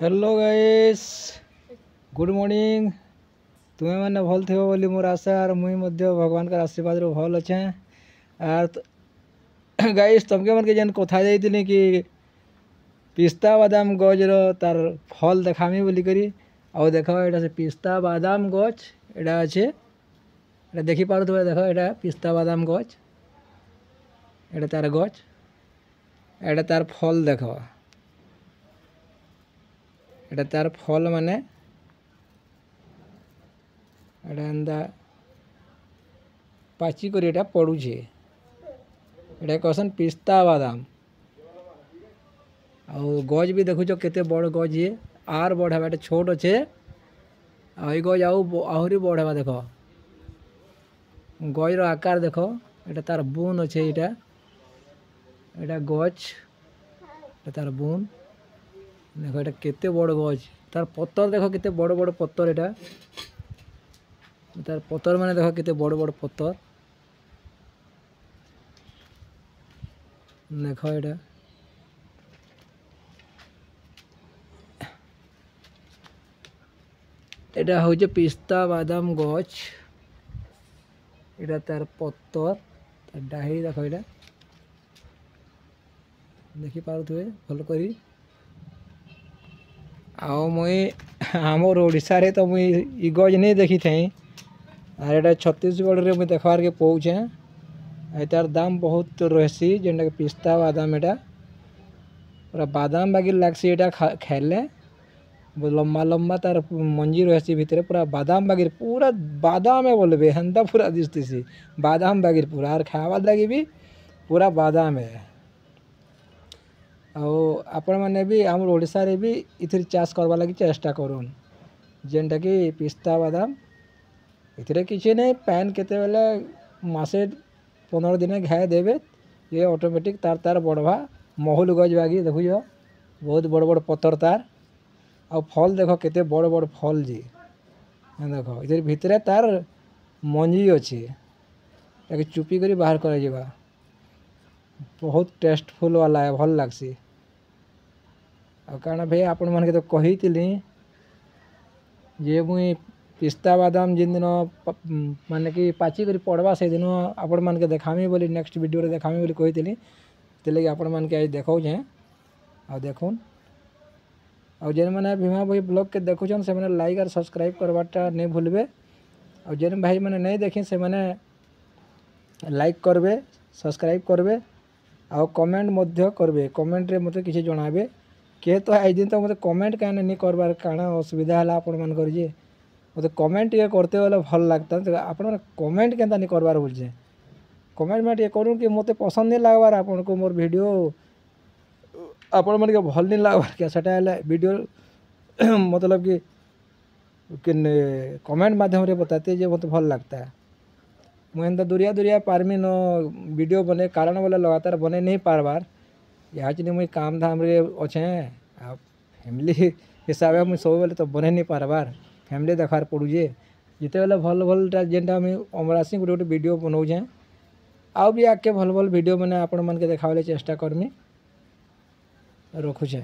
Hello guys, good morning. तुम्हें मैंने भल थो बोली मोर आशा और मुई मध्य भगवान का आशीर्वाद रो भल अच्छे। और गाइस तुमके मन के जेन कथा जाइतिनी कि पिस्ता बादाम गज रो तार फल देखामी बोली करी आउ देखो एटा से पिस्ता बादाम गज एटा अच्छे एटा देखि पारुथबे। देखो एटा पिस्ता बादाम गज एटा तार गज एटा तार फल देखो एटा तार फल माने एटा एंदा पाची कर एटा पड़ुछे एटा कहसन पिस्ता बादाम। आउ गज भी देखुच केते बड़ गज ये आर बड़ है छोट अच्छे आई गज आहरी बड़ है। देख गज रो आकार देख एटा तार बुन अच्छे एटा एटा गज तार बुन देख एटा केते बड़ गज तार पत्तर देख केते बड़ बड़ पत्तर एटा तार पत्तर माने देख केते बड़ बड़ पत्तर देख एटा एटा होचे पिस्ता बादाम गज एटा तार पत्तर तार डाही देख एटा देखि पारुथबे भल करी। आओ मुई आमर ओडिशा रे तो मुई इ गज नहीं देखी थी और एटा छत्तीसगढ़ रे मुई देखबार के पहुँचे तार दाम बहुत रहसी जेनटा कि पिस्ता बादाम एटा पूरा बादाम बागी लागसी एटा खाइले लम्बा लम्बा तार मंजी रहसी भितर पूरा बादाम बागी पूरा बादाम है बोलबे हेन्ता पूरा दिसतीसी बादाम बागी पूरा और खावार लगी भी पूरा बादाम है। आपण मैंने भी आम ओडिशा रे भी इथिर चाष करवा लगी चेष्टा करूँ जेनटा कि पिस्ता बादाम इथिरे किसी नहीं पैन केते बेले मासे 15 दिन घाए देवे ये ऑटोमेटिक तार तार बढ़वा महूल गज बागी देखु बहुत बड़ बड़ पत्तर तार आ फल देख केते बड़ बड़ फल जी देख इधर भितरे तार मंजी अच्छे ताकि चुपी करी बाहर कर जावा बहुत टेस्टफुल वाला है भल लगसी। कारण भाई आपण मन के तो कही जे मुई पिस्ता बादाम जिन दिन माने कि पाची करी पड़वा से दिन आपण मन के देखामी बोली नेक्स्ट वीडियो रे देखामी बोली कही लगे आपण मन के आज देखौछे आ देखुन आ जेन मैंने भीमा भाई ब्लॉग के देखुछन से मैंने लाइक और सब्सक्राइब करवाटा नहीं भूलबे और जेन भाई मैंने नहीं देखी से मैंने लाइक करबे सब्सक्राइब करबे आ कमेंट मध्य करबे कमेंट रे मते किसी जणाबे के तो आज दिन तो मते कमेंट काने नहीं करबार कारण असुविधा हला आपण मन कर जे मते कमेंट ये करते वाला भल लगता तो आपण मन कमेंट केनता नहीं करबार बोलजे कमेंट में ये करूँ कि मते पसंद नहीं लागबार आपण को मोर वीडियो आपण मन के भल नहीं लागबार क्या सेटा हला वीडियो मतलब कि कमेंट माध्यम रे बताते जे मते भल लगता है मुझे एंता दुरिया दुरिया पारमी न वीडियो बने कारण बोले लगातार बने नहीं पारबार यहाँ चीज मुझे काम धाम रे अच्छे फैमिली हिसाब से मुझे सब बेले तो बने नहीं पारबार फैमिली देखार पड़ुजे जिते बेले भल भल जेनटा मुझे अमरासी गोटे गोटे वीडियो बनाऊे आउ भी आके भल भल वीडियो मैंने आपण मन के देखा चेष्टा करमी रखुचे।